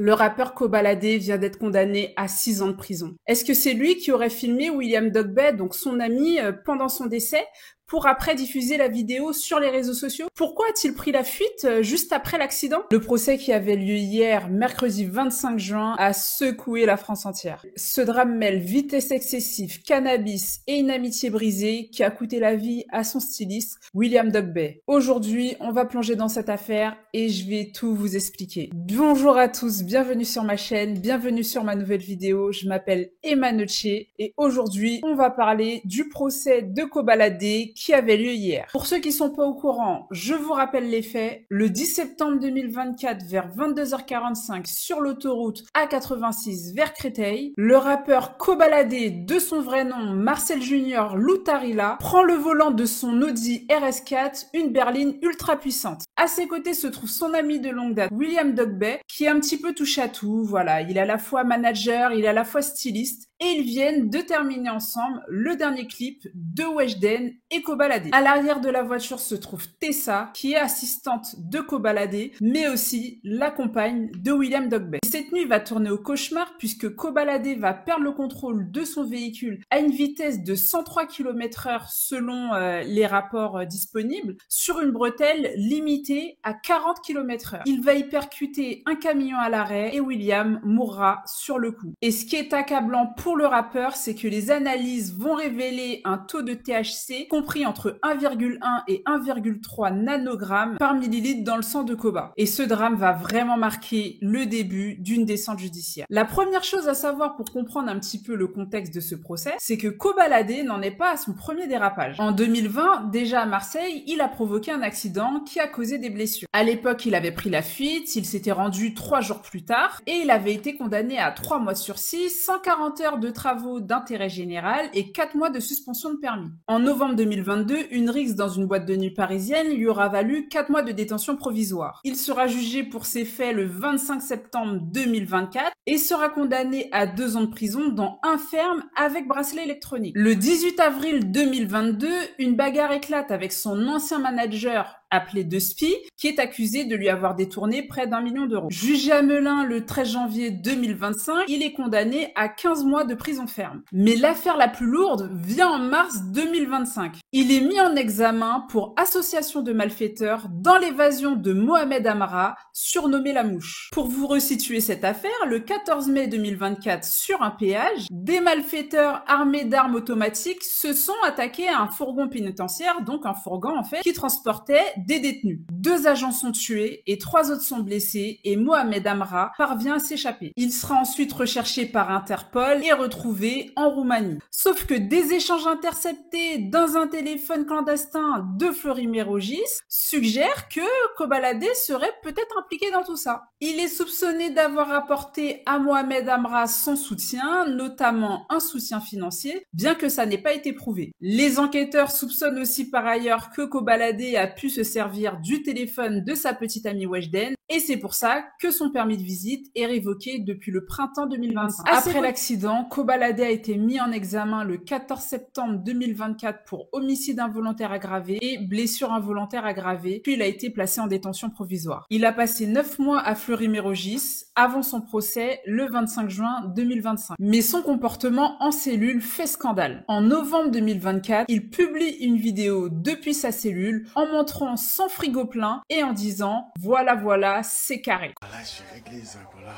Le rappeur Kobalade vient d'être condamné à 6 ans de prison. Est-ce que c'est lui qui aurait filmé William Dogbeh, donc son ami, pendant son décès, pour après diffuser la vidéo sur les réseaux sociaux? Pourquoi a-t-il pris la fuite juste après l'accident? Le procès qui avait lieu hier, mercredi 25 juin, a secoué la France entière. Ce drame mêle vitesse excessive, cannabis et une amitié brisée qui a coûté la vie à son styliste, William Dogbeh. Aujourd'hui, on va plonger dans cette affaire et je vais tout vous expliquer. Bonjour à tous, bienvenue sur ma chaîne, bienvenue sur ma nouvelle vidéo. Je m'appelle Emma Noche et aujourd'hui, on va parler du procès de Kobalade qui avait lieu hier. Pour ceux qui sont pas au courant, je vous rappelle les faits. Le 10 septembre 2024, vers 22h45, sur l'autoroute A86 vers Créteil, le rappeur Kobalade, de son vrai nom Marcel Junior Loutarilla, prend le volant de son Audi RS4, une berline ultra puissante. À ses côtés se trouve son ami de longue date, William Dogbeh, qui est un petit peu touche à tout. Voilà, il est à la fois manager, il est à la fois styliste, et ils viennent de terminer ensemble le dernier clip de Weshden et Kobalade. À l'arrière de la voiture se trouve Tessa, qui est assistante de Kobalade, mais aussi la compagne de William Dogbeh. Cette nuit va tourner au cauchemar puisque Kobalade va perdre le contrôle de son véhicule à une vitesse de 103 km/h selon les rapports disponibles, sur une bretelle limitée à 40 km/h. Il va y percuter un camion à l'arrêt et William mourra sur le coup. Et ce qui est accablant pour le rappeur, c'est que les analyses vont révéler un taux de THC compris entre 1,1 et 1,3 nanogrammes par millilitre dans le sang de Koba. Et ce drame va vraiment marquer le début d'une descente judiciaire. La première chose à savoir pour comprendre un petit peu le contexte de ce procès, c'est que Kobalade n'en est pas à son premier dérapage. En 2020, déjà à Marseille, il a provoqué un accident qui a causé des blessures. À l'époque, il avait pris la fuite, il s'était rendu 3 jours plus tard et il avait été condamné à 3 mois de sursis, 140 heures de travaux d'intérêt général et 4 mois de suspension de permis. En novembre 2022, une rixe dans une boîte de nuit parisienne lui aura valu 4 mois de détention provisoire. Il sera jugé pour ces faits le 25 septembre 2024 et sera condamné à 2 ans de prison dont un ferme avec bracelet électronique. Le 18 avril 2022, une bagarre éclate avec son ancien manager appelé De Spie, qui est accusé de lui avoir détourné près d'1 million d'euros. Jugé à Melun le 13 janvier 2025, il est condamné à 15 mois de prison ferme. Mais l'affaire la plus lourde vient en mars 2025. Il est mis en examen pour association de malfaiteurs dans l'évasion de Mohamed Amara, surnommé La Mouche. Pour vous resituer cette affaire, le 14 mai 2024, sur un péage, des malfaiteurs armés d'armes automatiques se sont attaqués à un fourgon pénitentiaire, donc un fourgon en fait, qui transportait des détenus. 2 agents sont tués et 3 autres sont blessés et Mohamed Amra parvient à s'échapper. Il sera ensuite recherché par Interpol et retrouvé en Roumanie. Sauf que des échanges interceptés dans un téléphone clandestin de Fleury-Mérogis suggèrent que Kobalade serait peut-être impliqué dans tout ça. Il est soupçonné d'avoir apporté à Mohamed Amra son soutien, notamment un soutien financier, bien que ça n'ait pas été prouvé. Les enquêteurs soupçonnent aussi par ailleurs que Kobalade a pu se servir du téléphone de sa petite amie Weshden et c'est pour ça que son permis de visite est révoqué depuis le printemps 2025. Après l'accident, Kobalade a été mis en examen le 14 septembre 2024 pour homicide involontaire aggravé et blessure involontaire aggravée, puis il a été placé en détention provisoire. Il a passé 9 mois à Fleury-Mérogis avant son procès le 25 juin 2025. Mais son comportement en cellule fait scandale. En novembre 2024, il publie une vidéo depuis sa cellule en montrant son frigo plein et en disant « Voilà, c'est carré ». Voilà, j'ai réglé ça, voilà.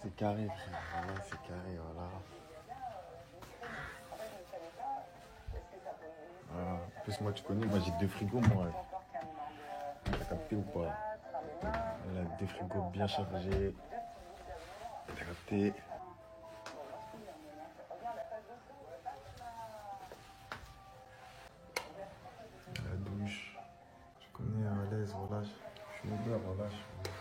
C'est carré, frère. Voilà, c'est carré, voilà. Voilà. En plus, moi, tu connais, moi, j'ai 2 frigos, moi. T'as capté ou pas? Voilà, 2 frigos bien chargés. T'as capté? La douche. Je connais à l'aise, voilà. Je suis ouvert, voilà.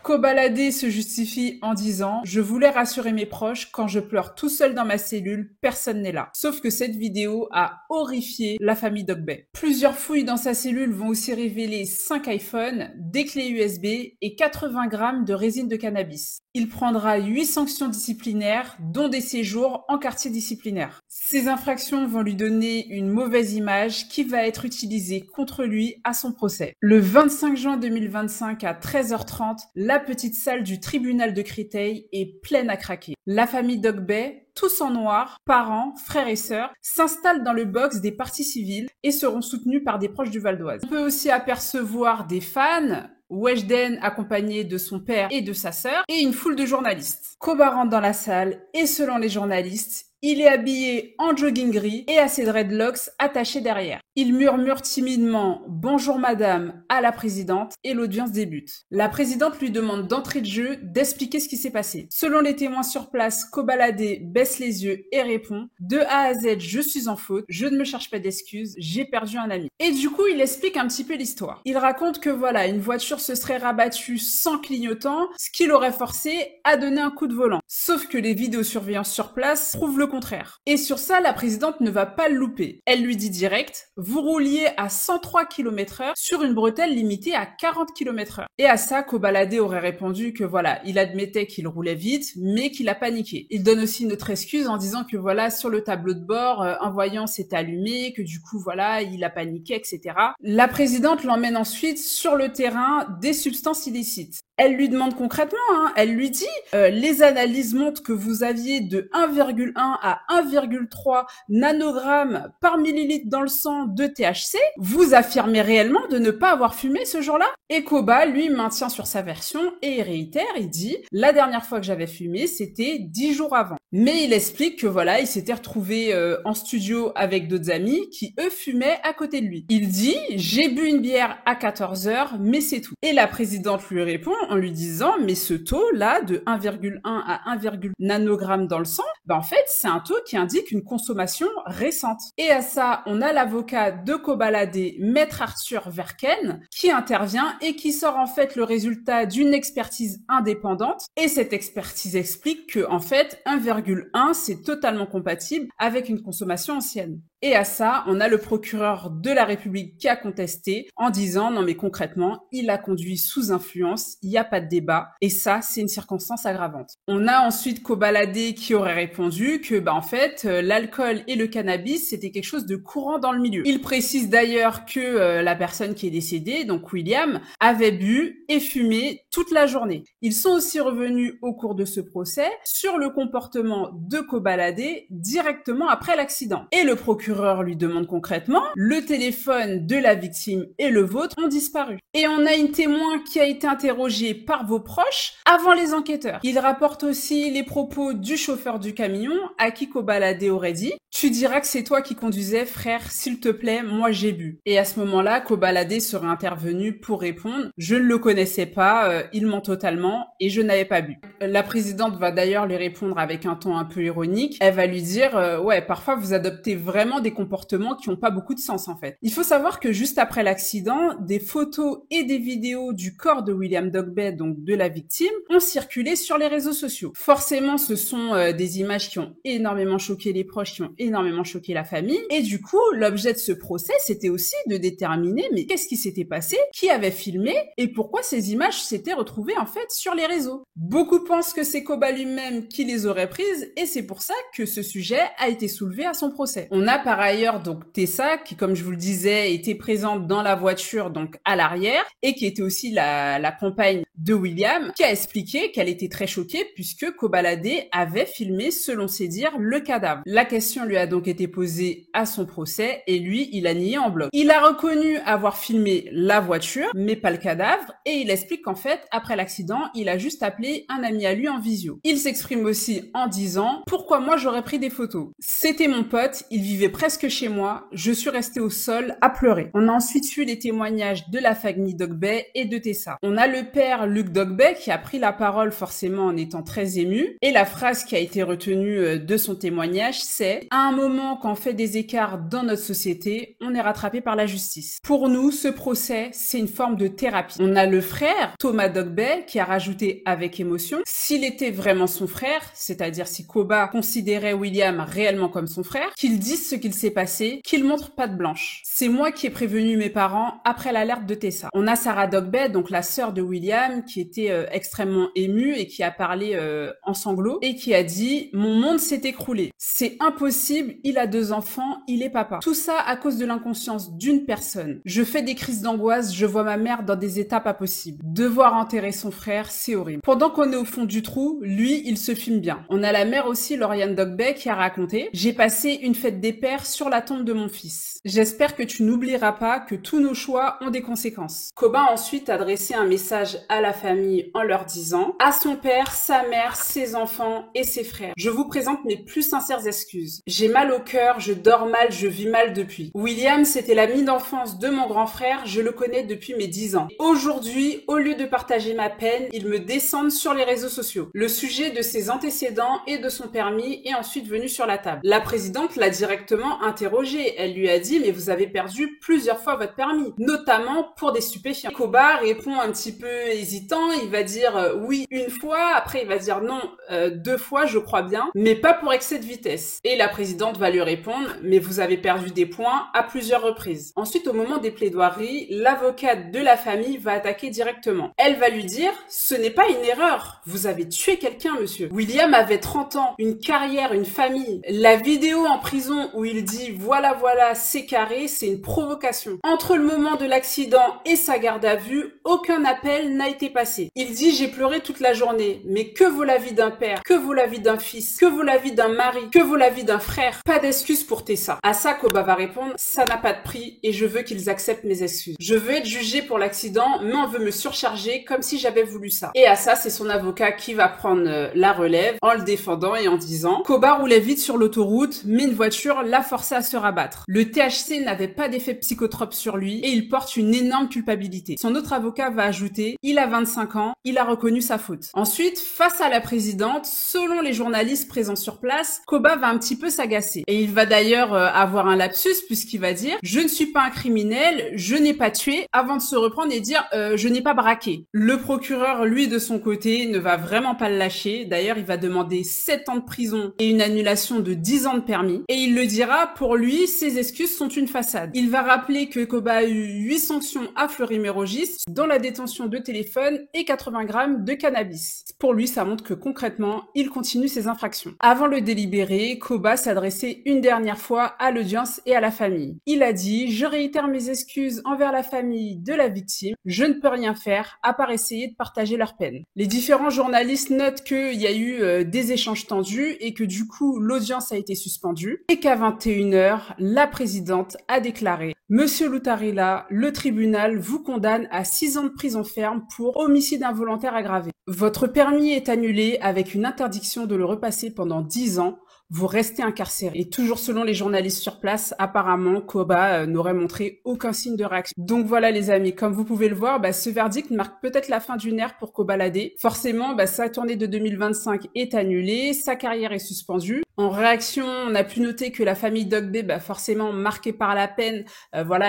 Kobalade se justifie en disant « Je voulais rassurer mes proches, quand je pleure tout seul dans ma cellule, personne n'est là. » Sauf que cette vidéo a horrifié la famille Dogbeh. Plusieurs fouilles dans sa cellule vont aussi révéler 5 iPhones, des clés USB et 80 grammes de résine de cannabis. Il prendra 8 sanctions disciplinaires, dont des séjours en quartier disciplinaire. Ces infractions vont lui donner une mauvaise image qui va être utilisée contre lui à son procès. Le 25 juin 2025 à 13h30, la petite salle du tribunal de Créteil est pleine à craquer. La famille Dogbet, tous en noir, parents, frères et sœurs, s'installent dans le box des parties civiles et seront soutenus par des proches du Val d'Oise. On peut aussi apercevoir des fans, Weshden accompagné de son père et de sa sœur, et une foule de journalistes. Koba rentre dans la salle et selon les journalistes, il est habillé en jogging gris et a ses dreadlocks attachés derrière. Il murmure timidement « Bonjour madame » à la présidente et l'audience débute. La présidente lui demande d'entrée de jeu d'expliquer ce qui s'est passé. Selon les témoins sur place, Kobalade baisse les yeux et répond « De A à Z, je suis en faute, je ne me cherche pas d'excuses, j'ai perdu un ami. » Et du coup, il explique un petit peu l'histoire. Il raconte que voilà, une voiture se serait rabattue sans clignotant, ce qui l'aurait forcé à donner un coup de volant. Sauf que les vidéosurveillances sur place prouvent le contraire. Et sur ça, la présidente ne va pas le louper. Elle lui dit direct, vous rouliez à 103 km/h sur une bretelle limitée à 40 km/h. Et à ça, Kobalade aurait répondu que voilà, il admettait qu'il roulait vite, mais qu'il a paniqué. Il donne aussi une autre excuse en disant que voilà, sur le tableau de bord, un voyant s'est allumé, que du coup, voilà, il a paniqué, etc. La présidente l'emmène ensuite sur le terrain des substances illicites. Elle lui demande concrètement, elle lui dit les analyses montrent que vous aviez de 1,1 à 1,3 nanogrammes par millilitre dans le sang de THC. Vous affirmez réellement de ne pas avoir fumé ce jour-là? Et Koba, lui, maintient sur sa version et il réitère, il dit la dernière fois que j'avais fumé, c'était 10 jours avant. Mais il explique que voilà, il s'était retrouvé en studio avec d'autres amis qui, eux, fumaient à côté de lui. Il dit j'ai bu une bière à 14h, mais c'est tout. Et la présidente lui répond en lui disant mais ce taux-là de 1,1 à 1,9 nanogramme dans le sang, en fait, c'est un taux qui indique une consommation récente. Et à ça, on a l'avocat de Kobalade, Maître Arthur Verken, qui intervient et qui sort en fait le résultat d'une expertise indépendante. Et cette expertise explique que en fait, 1,1, c'est totalement compatible avec une consommation ancienne. Et à ça, on a le procureur de la République qui a contesté en disant non mais concrètement, il a conduit sous influence, il n'y a pas de débat et ça, c'est une circonstance aggravante. On a ensuite Kobalade qui aurait répondu que en fait, l'alcool et le cannabis, c'était quelque chose de courant dans le milieu. Il précise d'ailleurs que la personne qui est décédée, donc William, avait bu et fumé toute la journée. Ils sont aussi revenus au cours de ce procès sur le comportement de Kobalade directement après l'accident. Et le procureur lui demande concrètement, le téléphone de la victime et le vôtre ont disparu. Et on a une témoin qui a été interrogée par vos proches avant les enquêteurs. Il rapporte aussi les propos du chauffeur du camion à qui Kobalade aurait dit « Tu diras que c'est toi qui conduisais, frère, s'il te plaît, moi j'ai bu. » Et à ce moment-là, Kobalade serait intervenu pour répondre « Je ne le connaissais pas, il ment totalement et je n'avais pas bu. » La présidente va d'ailleurs lui répondre avec un ton un peu ironique. Elle va lui dire « Ouais, parfois vous adoptez vraiment des comportements qui n'ont pas beaucoup de sens en fait. » Il faut savoir que juste après l'accident, des photos et des vidéos du corps de William Dogbet, donc de la victime, ont circulé sur les réseaux sociaux. Forcément, ce sont des images qui ont énormément choqué les proches, qui ont énormément choqué la famille. Et du coup, l'objet de ce procès, c'était aussi de déterminer mais qu'est-ce qui s'était passé, qui avait filmé et pourquoi ces images s'étaient retrouvées en fait sur les réseaux. Beaucoup pensent que c'est Koba lui-même qui les aurait prises et c'est pour ça que ce sujet a été soulevé à son procès. On a par ailleurs donc Tessa qui, comme je vous le disais, était présente dans la voiture donc à l'arrière et qui était aussi la compagne de William, qui a expliqué qu'elle était très choquée puisque Kobalade avait filmé, selon ses dires, le cadavre. La question lui a donc été posée à son procès et lui, il a nié en bloc. Il a reconnu avoir filmé la voiture, mais pas le cadavre, et il explique qu'en fait, après l'accident, il a juste appelé un ami à lui en visio. Il s'exprime aussi en disant « Pourquoi moi j'aurais pris des photos? C'était mon pote, il vivait presque chez moi, je suis resté au sol à pleurer. » On a ensuite eu les témoignages de la famille Dogbet et de Tessa. On a le père Luc Dogbet qui a pris la parole forcément en étant très ému, et la phrase qui a été retenue de son témoignage, c'est « À un moment quand on fait des écarts dans notre société, on est rattrapé par la justice. Pour nous, ce procès, c'est une forme de thérapie. » On a le frère, Thomas Dogbet, qui a rajouté avec émotion « S'il était vraiment son frère, c'est-à-dire si Koba considérait William réellement comme son frère, qu'il dise ce qu'il qu'il s'est passé, qu'il montre patte blanche. C'est moi qui ai prévenu mes parents après l'alerte de Tessa. On a Sarah Dogbeh, donc la sœur de William, qui était extrêmement émue et qui a parlé en sanglots et qui a dit « Mon monde s'est écroulé. C'est impossible, il a 2 enfants, il est papa. Tout ça à cause de l'inconscience d'une personne. Je fais des crises d'angoisse, je vois ma mère dans des états pas possibles. Devoir enterrer son frère, c'est horrible. » Pendant qu'on est au fond du trou, lui, il se filme bien. On a la mère aussi, Lauriane Dogbeh, qui a raconté « J'ai passé une fête des pères sur la tombe de mon fils. J'espère que tu n'oublieras pas que tous nos choix ont des conséquences. » Koba a ensuite adressé un message à la famille en leur disant « À son père, sa mère, ses enfants et ses frères, je vous présente mes plus sincères excuses. J'ai mal au cœur, je dors mal, je vis mal depuis. William, c'était l'ami d'enfance de mon grand frère, je le connais depuis mes 10 ans. Aujourd'hui, au lieu de partager ma peine, il me descendent sur les réseaux sociaux. Le sujet de ses antécédents et de son permis est ensuite venu sur la table. La présidente l'a directement interrogé. Elle lui a dit « Mais vous avez perdu plusieurs fois votre permis, notamment pour des stupéfiants. » Koba répond un petit peu hésitant. Il va dire « Oui, une fois. » Après, il va dire « Non, 2 fois, je crois bien, mais pas pour excès de vitesse. » Et la présidente va lui répondre « Mais vous avez perdu des points à plusieurs reprises. » Ensuite, au moment des plaidoiries, l'avocate de la famille va attaquer directement. Elle va lui dire « Ce n'est pas une erreur. Vous avez tué quelqu'un, monsieur. William avait 30 ans, une carrière, une famille. La vidéo en prison où il dit « Voilà, voilà, c'est carré, c'est une provocation. » Entre le moment de l'accident et sa garde à vue, aucun appel n'a été passé. Il dit « J'ai pleuré toute la journée. » Mais que vaut la vie d'un père? Que vaut la vie d'un fils? Que vaut la vie d'un mari? Que vaut la vie d'un frère? Pas d'excuse pour Tessa. À ça, Koba va répondre « Ça n'a pas de prix et je veux qu'ils acceptent mes excuses. Je veux être jugé pour l'accident, mais on veut me surcharger comme si j'avais voulu ça. » Et à ça, c'est son avocat qui va prendre la relève en le défendant et en disant « Koba roulait vite sur l'autoroute, mais une voiture l'a forcé à se rabattre. Le THC n'avait pas d'effet psychotrope sur lui et il porte une énorme culpabilité. » Son autre avocat va ajouter « Il a 25 ans, il a reconnu sa faute. » Ensuite, face à la présidente, selon les journalistes présents sur place, Koba va un petit peu s'agacer. Et il va d'ailleurs avoir un lapsus puisqu'il va dire « Je ne suis pas un criminel, je n'ai pas tué » avant de se reprendre et dire « Je n'ai pas braqué. » Le procureur, lui, de son côté, ne va vraiment pas le lâcher. D'ailleurs, il va demander 7 ans de prison et une annulation de 10 ans de permis. Et il le dira, pour lui, ses excuses sont une façade. Il va rappeler que Koba a eu 8 sanctions à Fleury-Mérogis, dont la détention de téléphone et 80 grammes de cannabis. Pour lui, ça montre que concrètement, il continue ses infractions. Avant le délibéré, Koba s'adressait une dernière fois à l'audience et à la famille. Il a dit « Je réitère mes excuses envers la famille de la victime. Je ne peux rien faire à part essayer de partager leur peine. » Les différents journalistes notent qu'il y a eu des échanges tendus et que du coup, l'audience a été suspendue et qu'à 21h, la présidente a déclaré « Monsieur Lutarilla, le tribunal vous condamne à 6 ans de prison ferme pour homicide involontaire aggravé. Votre permis est annulé avec une interdiction de le repasser pendant 10 ans. Vous restez incarcéré. » Et toujours selon les journalistes sur place, apparemment, Koba n'aurait montré aucun signe de réaction. Donc voilà les amis, comme vous pouvez le voir, ce verdict marque peut-être la fin d'une ère pour Kobalade. Forcément, sa tournée de 2025 est annulée, sa carrière est suspendue. En réaction, on a pu noter que la famille Dogbeh, forcément marquée par la peine,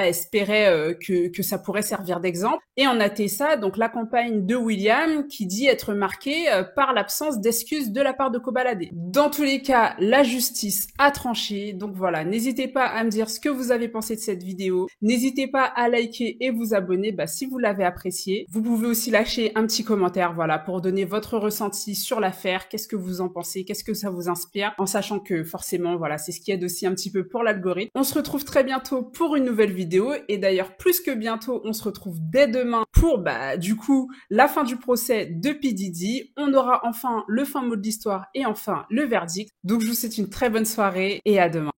espérait que ça pourrait servir d'exemple. Et on a Tessa, donc la compagne de William, qui dit être marquée par l'absence d'excuses de la part de Kobalade. Dans tous les cas, la justice a tranché. Donc voilà, n'hésitez pas à me dire ce que vous avez pensé de cette vidéo. N'hésitez pas à liker et vous abonner si vous l'avez apprécié. Vous pouvez aussi lâcher un petit commentaire, pour donner votre ressenti sur l'affaire. Qu'est-ce que vous en pensez? Qu'est-ce que ça vous inspire? En sachant que forcément, c'est ce qui aide aussi un petit peu pour l'algorithme. On se retrouve très bientôt pour une nouvelle vidéo. Et d'ailleurs, plus que bientôt, on se retrouve dès demain pour, du coup, la fin du procès de P. Diddy. On aura enfin le fin mot de l'histoire et enfin le verdict. Donc, je vous souhaite une très bonne soirée et à demain.